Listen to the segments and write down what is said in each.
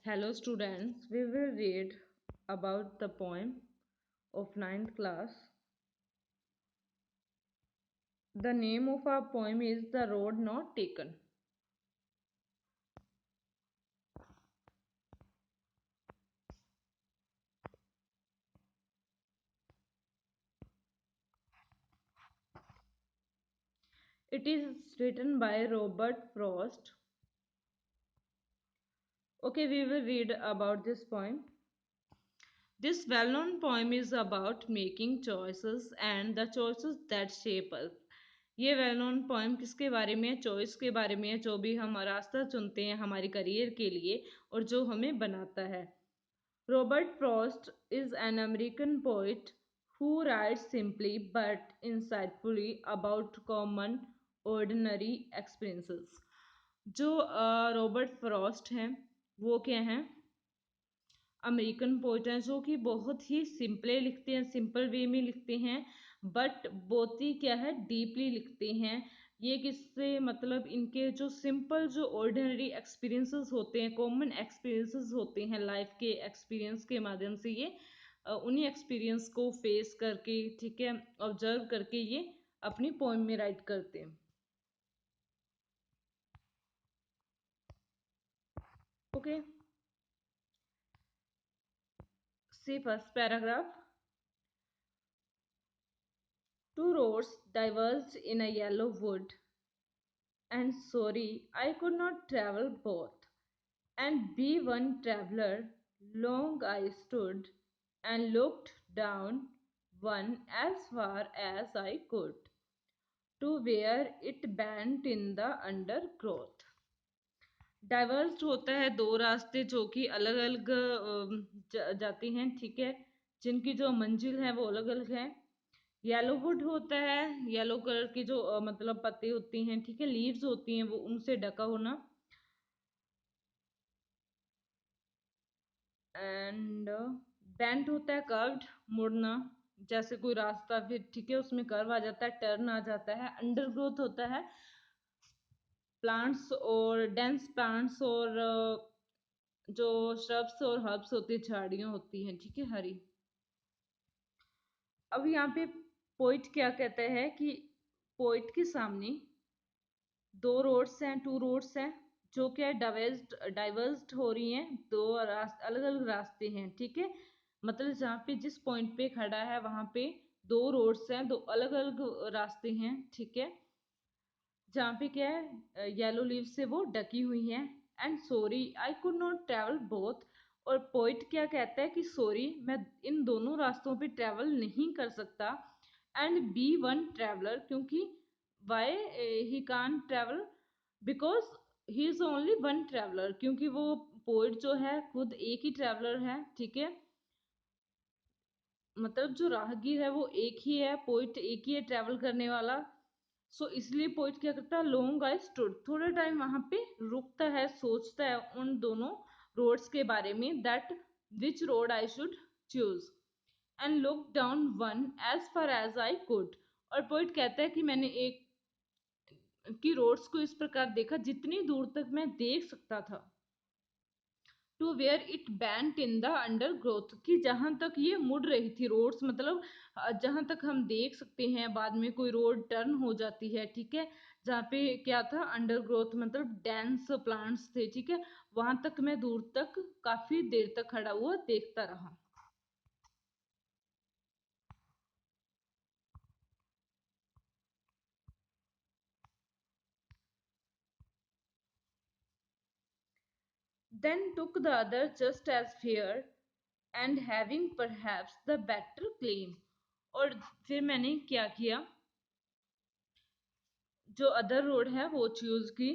Hello students, we will read about the poem of ninth class. The name of our poem is The Road Not Taken. It is written by Robert Frost. Okay, we will read about this poem. This well-known poem is about making choices and the choices that shape us. ये well known poem किसके बारे में है? Choice के बारे में है, जो भी हम रास्ता चुनते हैं हमारी करियर के लिए और जो हमें बनाता है. Robert Frost is an American poet who writes simply but insightfully about common, ordinary experiences. जो रॉबर्ट फ्रॉस्ट हैं वो क्या हैं? अमेरिकन पोइट हैं जो कि बहुत ही सिंपले लिखते हैं, सिंपल वे में लिखते हैं, बट बहुत ही क्या है डीपली लिखते हैं. ये किससे मतलब इनके जो सिंपल जो ऑर्डिनरी एक्सपीरियंसेस होते हैं, कॉमन एक्सपीरियंसेस होते हैं लाइफ के एक्सपीरियंस के माध्यम से ये उन्हीं एक्सपीरियंस को फेस करके, ठीक है, ऑब्जर्व करके ये अपनी पोएम में राइट करते हैं. Okay, see first paragraph. Two roads diverged in a yellow wood, and sorry I could not travel both, and be one traveller. Long I stood and looked down one as far as I could, to where it bent in the undergrowth. Divorced होता है दो रास्ते जो कि अलग अलग जाते हैं, ठीक है, जिनकी जो मंजिल है वो अलग अलग है. येलो वुड होता है, येलो कलर की जो मतलब पत्ते होती हैं, ठीक है, लीव्स होती हैं, वो उनसे ढका होना. एंड बेंट होता है कर्व्ड, मुड़ना, जैसे कोई रास्ता फिर ठीक है उसमें कर्व आ जाता है, टर्न आ जाता है. अंडरग्रोथ होता है प्लांट्स और डेंस प्लांट्स और जो श्रब्स और हर्ब्स होती है, झाड़ियाँ होती हैं, ठीक है, हरी. अब यहाँ पे पोइट क्या कहता है कि पोइट के सामने दो रोड्स हैं, टू रोड्स हैं, जो क्या डाइवर्स्ड हो रही हैं, दो अलग अलग रास्ते हैं, ठीक है. मतलब जहाँ पे जिस पॉइंट पे खड़ा है वहां पे दो रोड्स हैं, दो अलग अलग रास्ते हैं, ठीक है, जहाँ पे क्या है येलो लीव से वो ढकी हुई हैं. And sorry I could not travel both. और पोइट क्या कहता है कि सॉरी मैं इन दोनों रास्तों पे ट्रेवल नहीं कर सकता. एंड बी वन ट्रेवलर, क्योंकि why he can travel, because he is only one traveler, क्योंकि वो पोइट जो है खुद एक ही ट्रेवलर है, ठीक है. मतलब जो राहगीर है वो एक ही है, पोइट एक ही है ट्रेवल करने वाला. सो इसलिए पोइट क्या करता है, लॉन्ग आई स्टूड, थोड़ा टाइम वहां पे रुकता है, सोचता है उन दोनों रोड्स के बारे में, that which road I should choose, and look down one as far as I could. और पोइट कहता है कि मैंने एक की रोड्स को इस प्रकार देखा जितनी दूर तक मैं देख सकता था, to where it bent in the undergrowth, कि जहां तक ये मुड़ रही थी रोड्स, मतलब जहां तक हम देख सकते हैं बाद में कोई रोड टर्न हो जाती है, ठीक है, जहाँ पे क्या था अंडर ग्रोथ मतलब डेंस प्लांट्स थे, ठीक है, वहां तक मैं दूर तक काफी देर तक खड़ा हुआ देखता रहा. Then took the other just as fair, and having perhaps the better claim. और फिर मैंने क्या किया, जो अदर रोड है वो चूज की,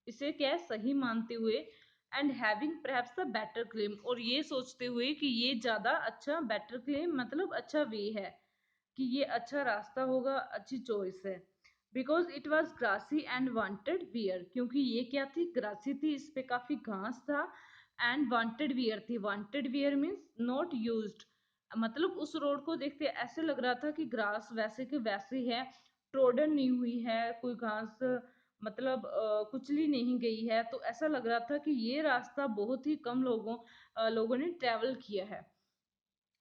इसे क्या सही मानते हुए, and having perhaps the better claim, और ये सोचते हुए कि ये ज्यादा अच्छा, बेटर क्लेम मतलब अच्छा वे है, कि ये अच्छा रास्ता होगा, अच्छी चॉइस है. Because it was grassy and wanted wear, क्योंकि ये क्या थी, ग्रासी थी, इस पे काफी घास था, एंड वांटेड वियर थी. Wanted wear means not used, मतलब उस रोड को देखते ऐसे लग रहा था कि ग्रास वैसे के वैसे है, ट्रोडन नहीं हुई है, कोई घास मतलब कुचली नहीं गई है, तो ऐसा लग रहा था कि ये रास्ता बहुत ही कम लोगों ने ट्रेवल किया है।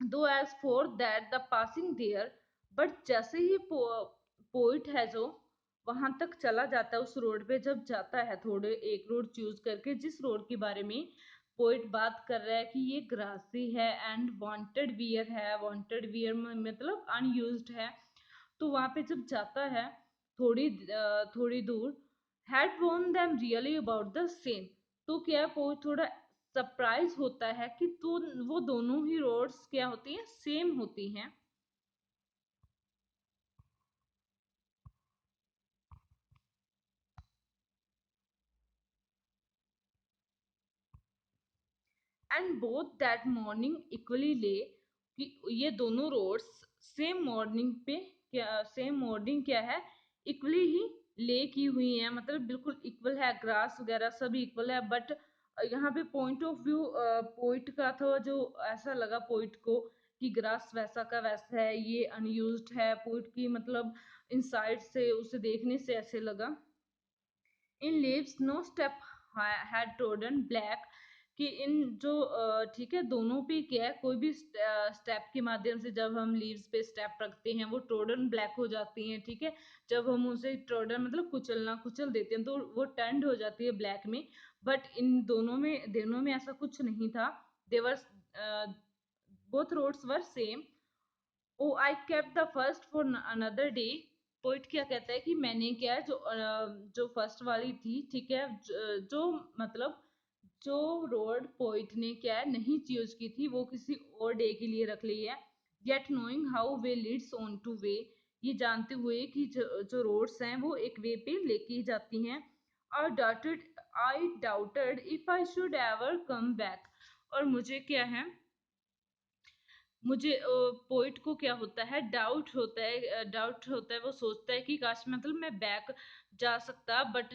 Though as for that the passing there, but जैसे ही पोइट है जो वहां तक चला जाता है, उस रोड पे जब जाता है, थोड़े एक रोड चूज करके, जिस रोड के बारे में पोइट बात कर रहा है कि ये ग्रासी है एंड वांटेड वियर है, वांटेड वियर मतलब अनयूज्ड है, तो वहां पे जब जाता है थोड़ी दूर, had worn them really about the same, तो क्या पोइट थोड़ा सरप्राइज होता है कि तो वो दोनों ही रोड्स क्या होती हैं, सेम होती हैं। And both that morning equally ले, कि ये दोनों रोड्स सेम मॉर्निंग पे, क्या सेम मॉर्निंग क्या है, इक्वली ही ले की हुई है, मतलब बिल्कुल इक्वल है, ग्रास वगैरह सब इक्वल है, बट यहाँ पे पॉइंट ऑफ व्यू पोइट का था, जो ऐसा लगा पोइट को कि ग्रास वैसा का वैसा है, ये अनयूज्ड है, पोइट की मतलब इनसाइड से उसे देखने से ऐसे लगा। In leaves no step had trodden black, कि इन जो ठीक है, दोनों पे क्या है, कोई भी स्टेप के माध्यम से जब हम लीव्स पे स्टेप रखते हैं वो ट्रोडन ब्लैक हो जाती हैं, ठीक है। जब हम उसे ट्रोडन मतलब कुचल देते हैं तो वो टर्न्ड हो जाती है ब्लैक में, बट इन दोनों में ऐसा कुछ नहीं था। There both roads were same. Oh I kept the first for another day. Poet क्या कहता है कि मैंने क्या है, जो फर्स्ट वाली थी, ठीक है, जो मतलब जो रोड पोइट ने क्या है नहीं चूज की थी, वो किसी और डे के लिए रख ली है। Yet knowing how way leads on to way, ये जानते हुए कि जो रोड्स हैं वो एक वे पे लेके जाती हैं। आई doubted if I should ever come back, और मुझे क्या है, मुझे पोइट को क्या होता है, डाउट होता है, वो सोचता है कि काश मतलब मैं बैक जा सकता, बट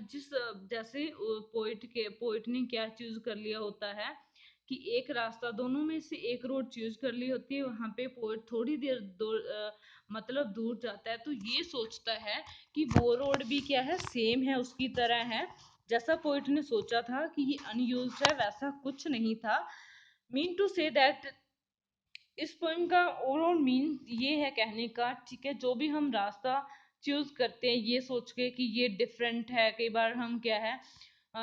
जैसे पोइट ने क्या चूज कर लिया होता है कि एक रास्ता, दोनों में से एक रोड चूज कर ली होती है, वहां पे पोइट थोड़ी देर मतलब दूर जाता है, तो ये सोचता है कि वो रोड भी क्या है, सेम है, उसकी तरह है, जैसा पोइट ने सोचा था कि ये अनयूज्ड है, वैसा कुछ नहीं था। मीन टू से दैट, इस पोएम का ओवरऑल मीन ये है कहने का, ठीक है, जो भी हम रास्ता चूज करते हैं ये सोच के कि ये डिफरेंट है, कई बार हम क्या है,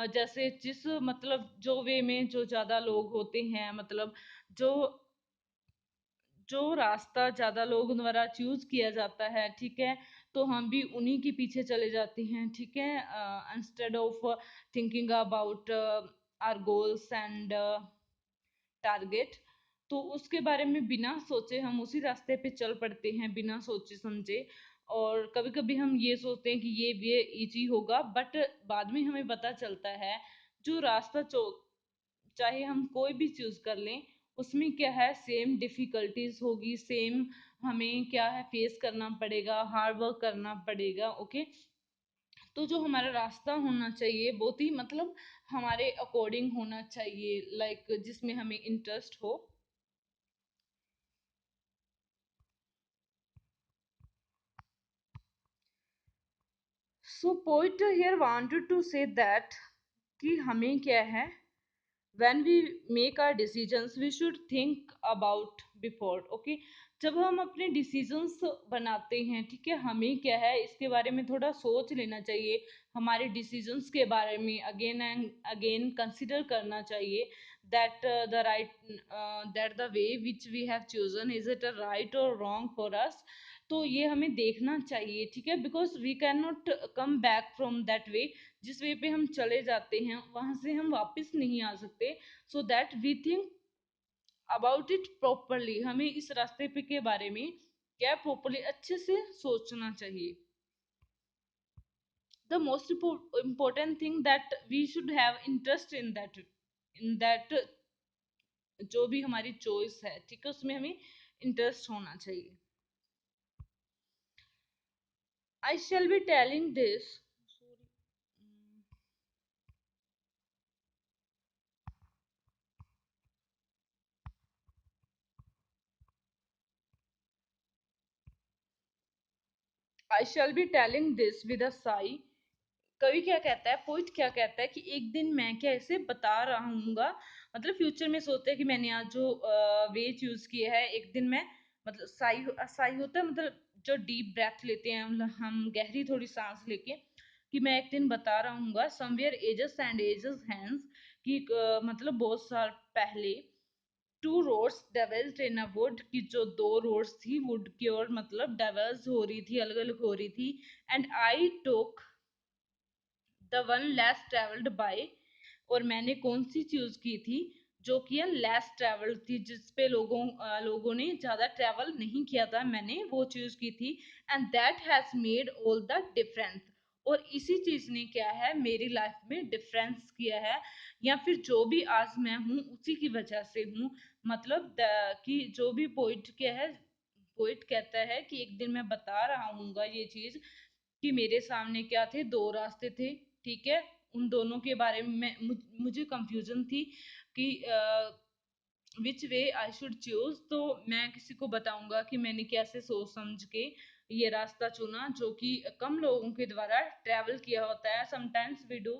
जैसे जिस मतलब जो वे में जो ज्यादा लोग होते हैं, मतलब जो जो रास्ता ज्यादा लोगों द्वारा चूज किया जाता है, ठीक है, तो हम भी उन्हीं के पीछे चले जाते हैं, ठीक है, instead of thinking about our goals and target, तो उसके बारे में बिना सोचे हम उसी रास्ते पे चल पड़ते हैं, बिना सोचे समझे। और कभी कभी हम ये सोचते हैं कि ये इजी होगा, बट बाद में हमें पता चलता है जो रास्ता चाहे हम कोई भी चूज कर लें, उसमें क्या है, सेम डिफिकल्टीज होगी, सेम हमें क्या है फेस करना पड़ेगा, हार्ड वर्क करना पड़ेगा, ओके। तो जो हमारा रास्ता होना चाहिए बहुत ही मतलब हमारे अकॉर्डिंग होना चाहिए, लाइक जिसमें हमें इंटरेस्ट हो। So poet here wanted to say that कि हमें क्या है, when we make our decisions we should think about before, okay। जब हम अपने डिसीजंस बनाते हैं, ठीक है, हमें क्या है इसके बारे में थोड़ा सोच लेना चाहिए, हमारे डिसीजंस के बारे में अगेन एंड अगेन कंसिडर करना चाहिए, that the right that the way which we have chosen is it a right और रॉन्ग फॉर अस। तो ये हमें देखना चाहिए, ठीक है, because we cannot come back from that way, जिस वे पे हम चले जाते हैं वहां से हम वापस नहीं आ सकते। So that we think about it properly, हमें इस रास्ते पे के बारे में क्या प्रॉपरली अच्छे से सोचना चाहिए। The most important thing that we should have interest in that जो भी हमारी चॉइस है, ठीक है, उसमें हमें इंटरेस्ट होना चाहिए। I shall be telling this, I shall be telling this with a sigh, कवि क्या कहता है, पोइट क्या कहता है कि एक दिन मैं क्या इसे बता रहा हूँगा, मतलब फ्यूचर में सोचते हैं कि मैंने आज जो वे चूज किया है, एक दिन मैं, मतलब साई साई होता है मतलब जो डीप ब्रेथ लेते हैं हम गहरी थोड़ी सांस लेके, कि मैं एक दिन बता रहा हूँगा somewhere ages and ages hence, कि मतलब बहुत साल पहले two roads diverged in a wood, की जो दो रोड्स थी वुड की ओर, मतलब डेवल्स हो रही थी, अलग अलग हो रही थी, and I took the one less travelled by, और मैंने कौन सी चूज की थी जो कि लेस ट्रेवल्ड थी, जिस पे लोगों ने ज्यादा ट्रेवल नहीं किया था, मैंने वो चूज की थी, and that has made all the difference, और इसी चीज ने क्या है मेरी लाइफ में डिफरेंस किया है, या फिर जो भी आज मैं हूँ उसी की वजह से हूँ, मतलब कि जो भी पोइट क्या है, पोइट कहता है कि एक दिन मैं बता रहा हूँगा ये चीज, कि मेरे सामने क्या थे, दो रास्ते थे, ठीक है, उन दोनों के बारे में मुझे कंफ्यूजन थी कि विच वे आई शुड चूज, तो मैं किसी को बताऊंगा कि मैंने कैसे सोच समझ के ये रास्ता चुना जो कि कम लोगों के द्वारा ट्रेवल किया होता है। समटाइम्स वी डू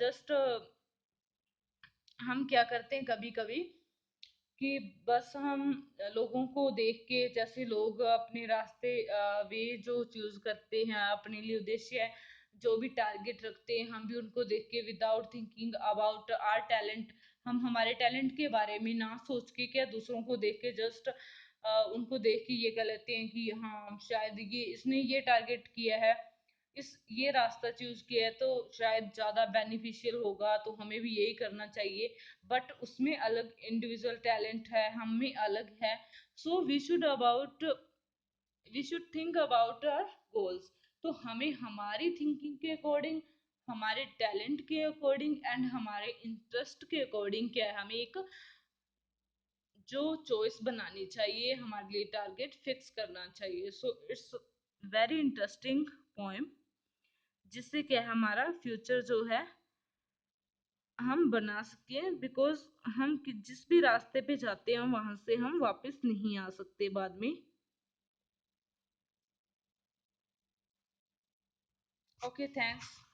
जस्ट, हम क्या करते हैं कभी कभी कि बस हम लोगों को देख के, जैसे लोग अपने रास्ते वे जो चूज करते हैं अपने लिए उद्देश्य है, जो भी टारगेट रखते हैं, हम भी उनको देख के without thinking about our talent, हम हमारे टैलेंट के बारे में ना सोच के क्या दूसरों को देख के जस्ट उनको देख के ये कह लेते हैं कि हाँ शायद ये इसने ये टारगेट किया है, इस ये रास्ता चूज किया है तो शायद ज्यादा बेनिफिशियल होगा, तो हमें भी यही करना चाहिए, बट उसमें अलग इंडिविजुअल टैलेंट है, हम में अलग है, so we should think about our goals, तो हमें हमारी थिंकिंग के अकॉर्डिंग, हमारे टैलेंट के अकॉर्डिंग एंड हमारे इंटरेस्ट के अकॉर्डिंग क्या है, हमें एक जो चॉइस बनानी चाहिए, हमारे लिए टारगेट फिक्स करना चाहिए। So it's very interesting poem, जिससे क्या है हमारा फ्यूचर जो है हम बना सके, बिकॉज हम जिस भी रास्ते पे जाते हैं वहां से हम वापस नहीं आ सकते बाद में। Okay, thanks.